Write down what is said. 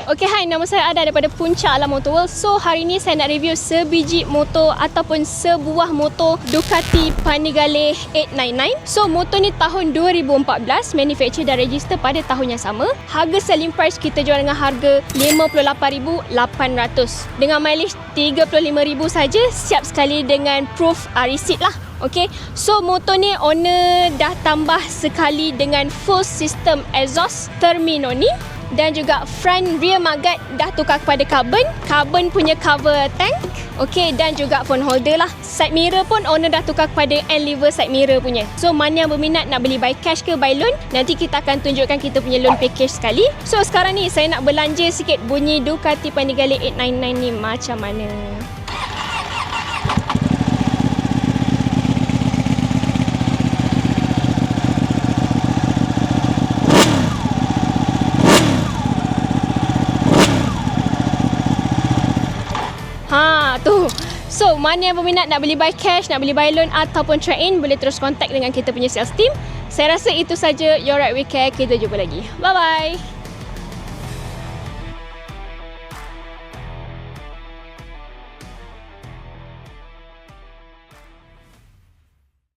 Okay, hai, nama saya Ada daripada Puncak Alam Motor World. So, hari ni saya nak review sebiji motor ataupun sebuah motor Ducati Panigale 899. So, motor ni tahun 2014, manufacture dan register pada tahun yang sama. Harga selling price kita jual dengan harga RM58,800. Dengan mileage 35,000 saja, siap sekali dengan proof receipt lah. Okay, so motor ni owner dah tambah sekali dengan full system exhaust Termino ni. Dan juga front rear mudguard dah tukar kepada carbon punya cover tank. Okey, dan juga phone holder lah. Side mirror pun owner dah tukar kepada end lever side mirror punya. So mana yang berminat nak beli by cash ke by loan, nanti kita akan tunjukkan kita punya loan package sekali. So sekarang ni saya nak belanja sikit bunyi Ducati Panigale 899 ni macam mana. Tu. So, mana yang berminat nak beli by cash, nak beli by loan ataupun trade-in, boleh terus contact dengan kita punya sales team. Saya rasa itu saja. Your Ride We Care. Kita jumpa lagi. Bye-bye.